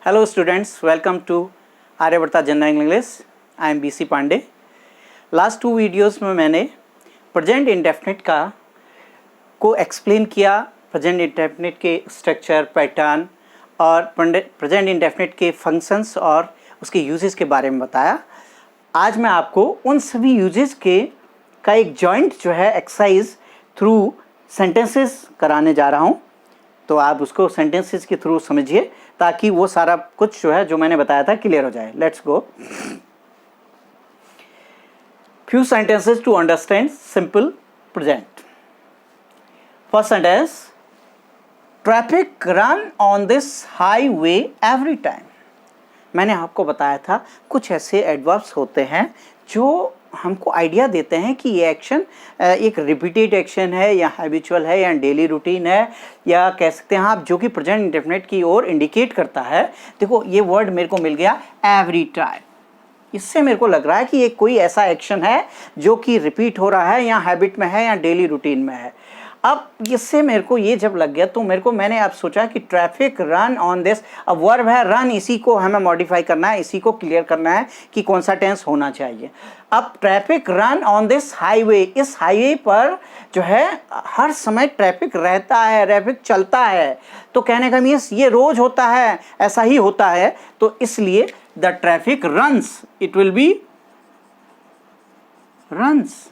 Hello students, welcome to Aryavarta general English. I am BC Pandey. Last 2 videos में मैंने present indefinite को explain किया, present indefinite के structure, pattern और प्रेजेंट इंडेफिनिट के फंक्शंस और उसके यूजेस के बारे में बताया। आज मैं आपको उन सभी यूजेस का एक जॉइंट जो है एक्सरसाइज थ्रू सेंटेंसेस कराने जा रहा हूँ। तो आप उसको सेंटेंसेस के थ्रू समझिए ताकि वो सारा कुछ जो है जो मैंने बताया था क्लियर हो जाए। Let's go. Few sentences to understand simple present. First sentence, traffic run on this highway every time. मैंने आपको बताया था कुछ ऐसे एडवर्ब्स होते हैं जो हमको आइडिया देते हैं कि ये एक्शन एक रिपीटेड एक्शन है या हैबिचुअल है या डेली रूटीन है, या कह सकते हैं आप जो कि प्रेजेंट इंडेफिनिट की ओर इंडिकेट करता है। देखो ये वर्ड मेरे को मिल गया एवरी टाइम। इससे मेरे को लग रहा है कि ये कोई ऐसा एक्शन है जो कि रिपीट हो रहा है या हैबिट में है या डेली रूटीन में है। अब इससे मेरे को ये जब लग गया तो मैंने अब सोचा कि ट्रैफिक रन ऑन दिस, अब वर्ब है रन, इसी को हमें मॉडिफाई करना है, इसी को क्लियर करना है कि कौन सा टेंस होना चाहिए। अब traffic run on this highway, इस हाईवे पर जो है हर समय ट्रैफिक रहता है, ट्रैफिक चलता है। तो कहने का मीन्स ये रोज होता है, ऐसा ही होता है। तो इसलिए the traffic runs, it will be runs.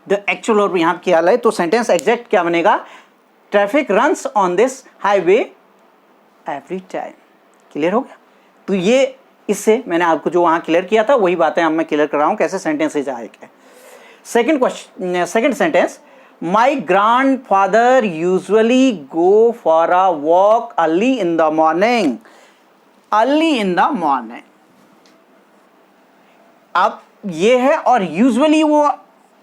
The actual और यहाँ क्या है तो सेंटेंस एग्जैक्ट क्या बनेगा, traffic runs on this highway every time. Clear हो गया। तो ये इससे मैंने आपको जो वहाँ क्लियर किया था वही बातें अब मैं क्लियर कर रहा हूँ कैसे सेंटेंसेज आएंगे। Second question, second sentence, my grand father usually go for a walk early in the morning. Early in the morning, अब ये है और यूजुअली वो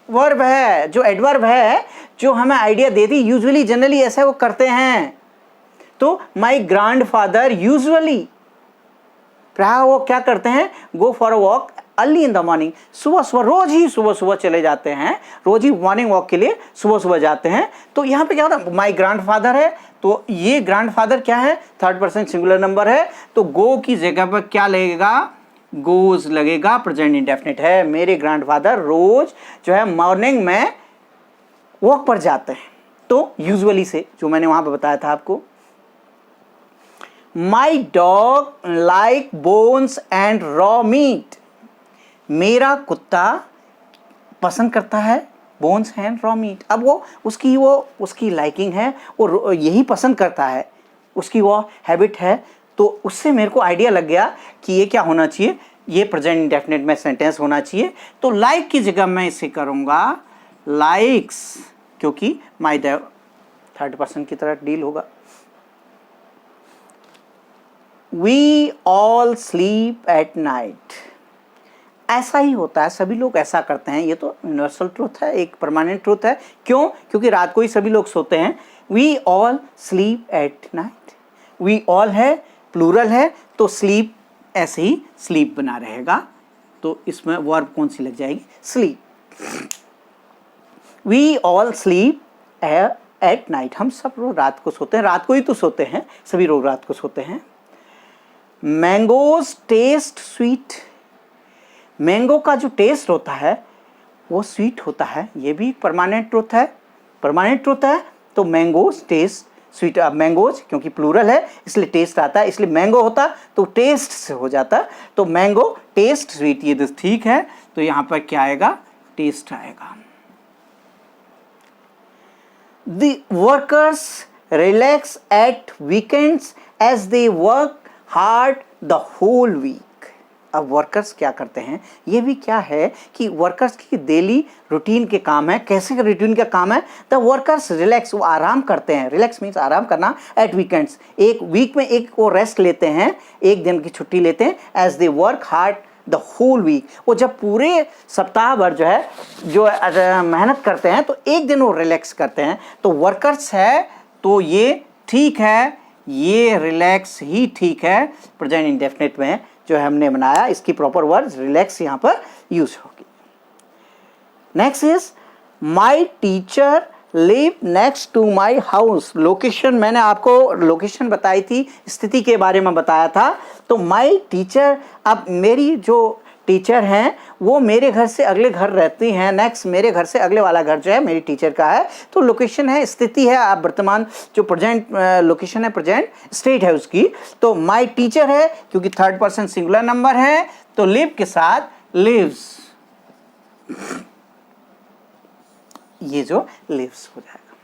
वर्ब है जो एडवर्ब है जो हमें आइडिया देती, यूजुअली जनरली ऐसे वो करते हैं। तो माई ग्रैंड फादर यूजुअली, प्राय वो क्या करते हैं, go for a walk early in the morning, सुबह सुबह, रोज ही सुबह सुबह चले जाते हैं, रोज ही मॉर्निंग वॉक के लिए सुबह सुबह जाते हैं। तो यहाँ पे क्या होता है, माई ग्रैंड फादर है तो ये ग्रैंड फादर क्या है, थर्ड पर्सन सिंगुलर नंबर है, तो गो की जगह पर क्या लगेगा, गोज लगेगा, प्रेजेंट इंडेफिनिट है। मेरे ग्रैंडफादर रोज जो है मॉर्निंग में वॉक पर जाते हैं। तो यूजुअली से जो मैंने वहां पर बताया था आपको। My dog like bones and raw meat. मेरा कुत्ता पसंद करता है बोन्स एंड रॉ मीट। अब वो उसकी लाइकिंग है, वो यही पसंद करता है, उसकी वो हैबिट है। तो उससे मेरे को आइडिया लग गया कि ये क्या होना चाहिए, ये प्रेजेंट इंडेफिनिट में सेंटेंस होना चाहिए। तो लाइक की जगह मैं इसे करूंगा लाइक्स, क्योंकि माई थर्ड पर्सन की तरह डील होगा। We all sleep at night. ऐसा ही होता है, सभी लोग ऐसा करते हैं। ये तो यूनिवर्सल ट्रूथ है, एक परमानेंट ट्रूथ है। क्यों? क्योंकि रात को ही सभी लोग सोते हैं। We all sleep at night. We all है, प्लूरल है, तो स्लीप ऐसे ही स्लीप बना रहेगा। तो इसमें वर्ब कौन सी लग जाएगी, sleep. We all sleep at night. हम सब लोग रात को सोते हैं, रात को ही तो सोते हैं, सभी लोग रात को सोते हैं। Mangoes test sweet. मैंगो का जो टेस्ट होता है वो स्वीट होता है। ये भी परमानेंट ट्रूथ है, परमानेंट ट्रूथ है। तो मैंगोज टेस्ट स्वीट। अब मैंगोज क्योंकि प्लूरल है इसलिए टेस्ट आता है, इसलिए मैंगो होता तो टेस्ट से हो जाता। तो मैंगो टेस्ट स्वीट, ये ठीक है। तो यहां पर क्या आएगा, टेस्ट आएगा। The workers relax at weekends as they work hard the whole week. अब वर्कर्स क्या करते हैं, ये भी क्या है कि वर्कर्स की डेली रूटीन के काम है। कैसे का रूटीन का काम है, द वर्कर्स रिलैक्स, वो आराम करते हैं। रिलैक्स मीन्स आराम करना। एट वीकेंड्स, एक वीक में एक वो रेस्ट लेते हैं, एक दिन की छुट्टी लेते हैं। As they work hard the whole week, वो जब पूरे सप्ताह भर जो है जो मेहनत करते हैं तो एक दिन वो रिलैक्स करते हैं। तो वर्कर्स है तो ये ठीक है, ये रिलैक्स ही ठीक है। प्रेजेंट इंडेफिनिट में जो हमने बनाया इसकी प्रॉपर वर्ड रिलैक्स यहाँ पर यूज होगी। Next is my teacher live next to my house. Location मैंने आपको लोकेशन बताई थी, स्थिति के बारे में बताया था। तो माई टीचर, अब मेरी जो टीचर हैं वो मेरे घर से अगले घर रहती हैं। नेक्स्ट मेरे घर से अगले वाला घर जो है मेरी टीचर का है। तो लोकेशन है, स्थिति है, आप वर्तमान जो प्रेजेंट लोकेशन है, प्रेजेंट स्टेट है उसकी। तो माई टीचर है क्योंकि थर्ड पर्सन सिंगुलर नंबर है, तो लिव के साथ लिव्स, ये जो लिव्स हो जाएगा।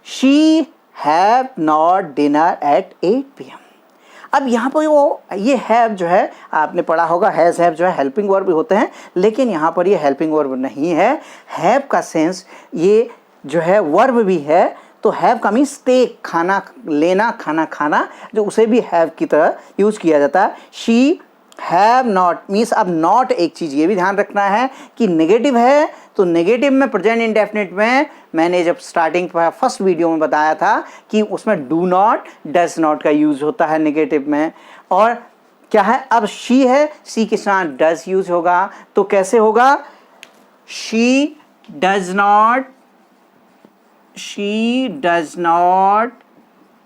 She have not dinner at 8 PM। अब यहाँ पर वो ये हैव जो है आपने पढ़ा होगा, हैज़ हैव जो है हेल्पिंग वर्ब भी होते हैं, लेकिन यहाँ पर ये हेल्पिंग वर्ब नहीं है। हैव का सेंस ये जो है वर्ब भी है। तो हैव का मीन्स टेक, खाना लेना, खाना खाना, जो उसे भी हैव की तरह यूज किया जाता है। शी हैव नॉट मीन्स, अब नॉट एक चीज़ ये भी ध्यान रखना है कि नेगेटिव है। तो नेगेटिव में प्रेजेंट इंडेफिनिट में मैंने जब स्टार्टिंग फर्स्ट वीडियो में बताया था कि उसमें डू नॉट, डज नॉट का यूज होता है नेगेटिव में। और क्या है, अब शी है, सी के साथ डज यूज होगा। तो कैसे होगा, she does not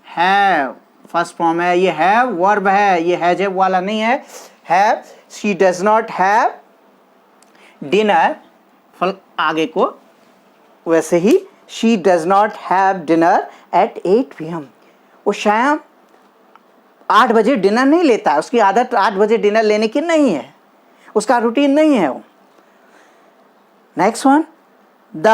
have, first form है, ये हैव वर्ब है, ये हैज हैव वाला नहीं है। Have, she does not have dinner, फल आगे को वैसे ही, she does not have dinner at 8 PM। वो शायद 8 बजे डिनर नहीं लेता है, उसकी आदत 8 बजे डिनर लेने की नहीं है, उसका रूटीन नहीं है वो। Next one, the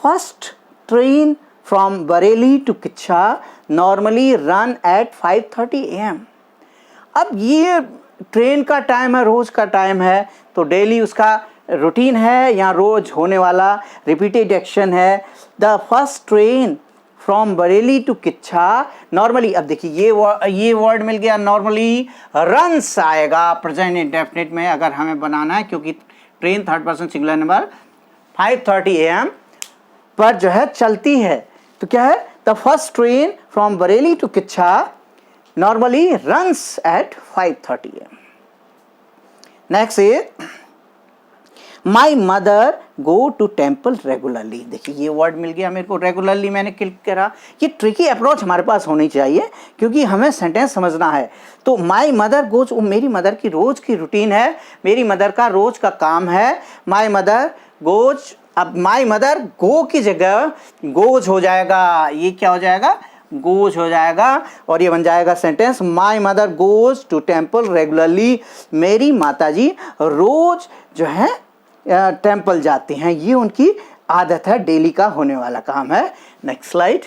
first train from Bareilly to Kichha normally run at 5:30 AM। अब ये ट्रेन का टाइम है, रोज का टाइम है, तो डेली उसका रूटीन है, यहाँ रोज होने वाला रिपीटेड एक्शन है। The first train from Bareilly to Kichha normally, अब देखिए ये वर्ड मिल गया, नॉर्मली रन्स आएगा प्रेजेंट इंडेफिनिट में अगर हमें बनाना है, क्योंकि train third person singular number 5:30 AM पर जो है चलती है। तो क्या है, the first train from Bareilly to Kichha normally runs at 5:30 AM। Next is my mother go to temple regularly. देखिए ये वर्ड मिल गया मेरे को, रेगुलरली मैंने क्लिक करा। ये ट्रिकी अप्रोच हमारे पास होनी चाहिए क्योंकि हमें सेंटेंस समझना है। तो माई मदर गोज, मेरी मदर की रोज की रूटीन है, मेरी मदर का रोज का काम है। माई मदर गोज, अब माई मदर गो की जगह गोज हो जाएगा, ये क्या हो जाएगा, गोज हो जाएगा, और ये बन जाएगा sentence, my mother goes to temple regularly. मेरी माताजी रोज जो है टेम्पल जाती हैं, ये उनकी आदत है, डेली का होने वाला काम है। Next slide.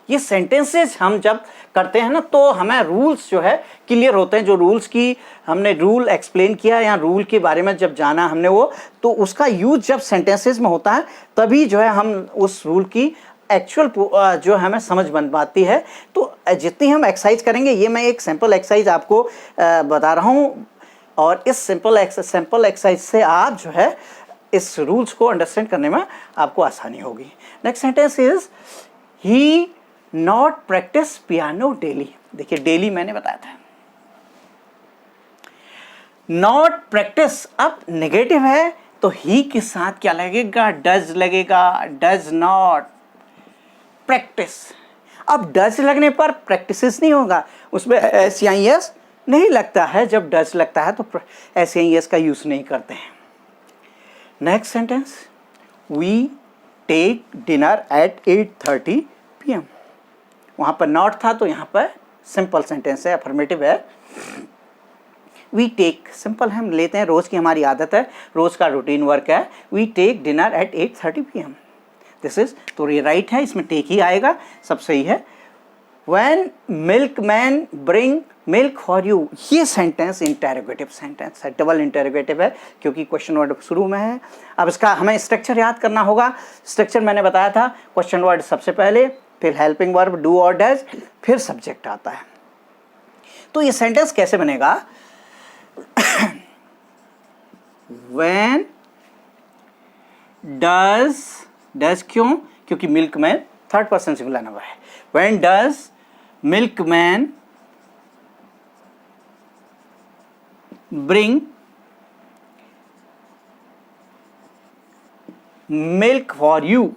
ये सेंटेंसेस हम जब करते हैं ना तो हमें रूल्स जो है क्लियर होते हैं। जो रूल्स की हमने रूल एक्सप्लेन किया या रूल के बारे में जब जाना हमने वो, तो उसका यूज जब सेंटेंसेस में होता है तभी जो है हम उस रूल की एक्चुअल जो हमें समझ बन पाती है। तो जितनी हम एक्सरसाइज करेंगे, ये मैं एक सिंपल एक्सरसाइज आपको बता रहा हूँ, और इस सिंपल एक्सरसाइज से आप जो है इस रूल्स को अंडरस्टैंड करने में आपको आसानी होगी। Next sentence is he not practice piano daily. देखिए डेली मैंने बताया था, नॉट प्रैक्टिस अब नेगेटिव है तो ही के साथ क्या लगेगा, डज लगेगा, डज नॉट प्रैक्टिस। अब डज लगने पर प्रैक्टिसेस नहीं होगा, उसमें SEIS नहीं लगता है। जब डज लगता है तो SEIS का यूज नहीं करते हैं। Next sentence, we take dinner at 8:30 PM। वहां पर नॉट था तो यहाँ पर सिंपल सेंटेंस है, अफर्मेटिव है। वी टेक सिंपल हम लेते हैं, रोज की हमारी आदत है, रोज का रूटीन वर्क है। We take dinner at 8:30 PM। This is, तो ये राइट है, इसमें टेक ही आएगा, सब सही है। When milkman bring milk for you, ये सेंटेंस इंटेरोगेटिव सेंटेंस है, डबल इंटेरोगेटिव है क्योंकि क्वेश्चन वर्ड शुरू में है। अब इसका हमें स्ट्रक्चर याद करना होगा। स्ट्रक्चर मैंने बताया था, क्वेश्चन वर्ड सबसे पहले, फिर हेल्पिंग वर्ब डू और डज, फिर सब्जेक्ट आता है। तो ये सेंटेंस कैसे बनेगा, व्हेन डज क्यों, क्योंकि milkman third person singular number है। When does milkman bring milk for you,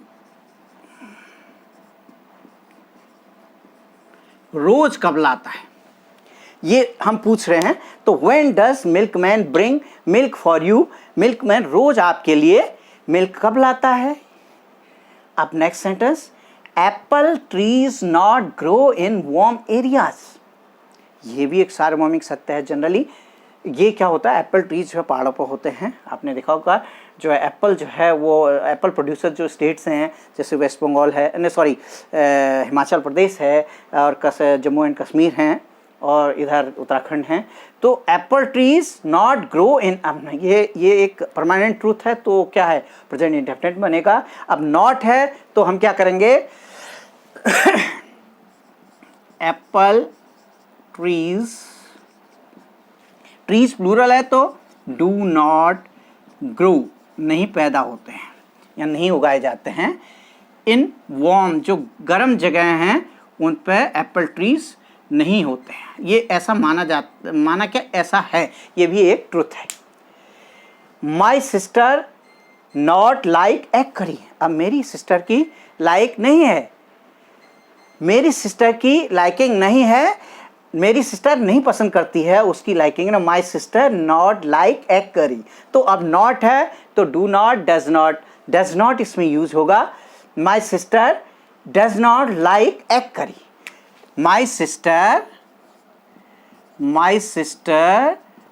रोज कब लाता है, ये हम पूछ रहे हैं। तो when does milkman bring milk for you, milkman रोज आपके लिए मिल्क कब लाता है। अब next sentence, apple trees not grow in warm areas, ये भी एक सार्वभौमिक सत्य है। जनरली ये क्या होता है, एप्पल ट्रीज जो है पहाड़ों पर होते हैं। आपने देखा होगा जो है एप्पल जो है वो एप्पल प्रोड्यूसर जो स्टेट्स हैं जैसे वेस्ट बंगाल है, नहीं सॉरी हिमाचल प्रदेश है और जम्मू एंड कश्मीर हैं और इधर उत्तराखंड हैं। तो एप्पल ट्रीज नॉट ग्रो इन, अब ये एक परमानेंट ट्रूथ है तो क्या है, प्रेजेंट इंडेफिनिट बनेगा। अब नॉट है तो हम क्या करेंगे एप्पल ट्रीज, ट्रीज प्लूरल है तो डू नॉट ग्रो, नहीं पैदा होते हैं या नहीं उगाए जाते हैं। इन वार्म, जो गर्म जगह हैं उन पर एप्पल ट्रीज नहीं होते हैं। ये ऐसा माना क्या, ऐसा है, ये भी एक ट्रुथ है। My sister not like egg curry, अब मेरी सिस्टर की लाइक नहीं है, मेरी सिस्टर की लाइकिंग नहीं है, मेरी सिस्टर नहीं पसंद करती है, उसकी लाइकिंग ना, my sister not like egg curry. तो अब नॉट है तो डू नॉट, डज नॉट इसमें यूज होगा। My sister does not like egg curry, my sister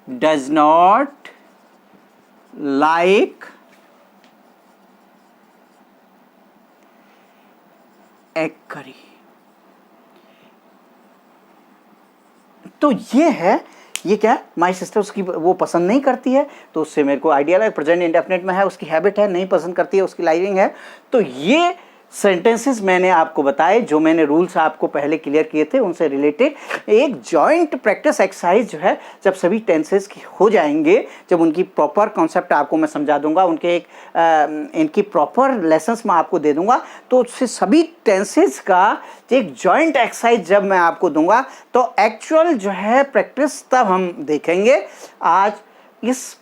does not like egg curry. तो ये है, ये क्या है, माई सिस्टर उसकी वो पसंद नहीं करती है, तो उससे मेरे को आइडिया है, प्रेजेंट इंडेफिनिट में है, उसकी हैबिट है, नहीं पसंद करती है, उसकी लाइकिंग है। तो ये सेंटेंसेस मैंने आपको बताए, जो मैंने रूल्स आपको पहले क्लियर किए थे उनसे रिलेटेड एक जॉइंट प्रैक्टिस एक्सरसाइज जो है, जब सभी टेंसेस की हो जाएंगे, जब उनकी प्रॉपर कॉन्सेप्ट आपको मैं समझा दूंगा, उनके एक इनकी प्रॉपर लेसन्स मैं आपको दे दूंगा, तो उससे सभी टेंसेस का एक जॉइंट एक्सरसाइज जब मैं आपको दूंगा तो एक्चुअल जो है प्रैक्टिस तब हम देखेंगे। आज इस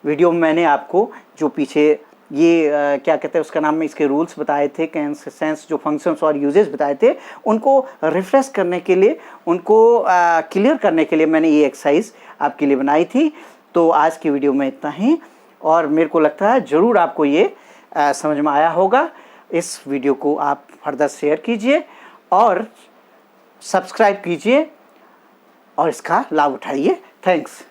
वीडियो में मैंने आपको जो पीछे ये क्या कहते हैं उसका नाम में इसके रूल्स बताए थे, सेंस जो फंक्शंस और यूजेस बताए थे, उनको रिफ्रेश करने के लिए, उनको क्लियर करने के लिए मैंने ये एक्सरसाइज आपके लिए बनाई थी। तो आज की वीडियो में इतना ही, और मेरे को लगता है ज़रूर आपको ये समझ में आया होगा। इस वीडियो को आप फर्दर शेयर कीजिए और सब्सक्राइब कीजिए और इसका लाभ उठाइए। थैंक्स।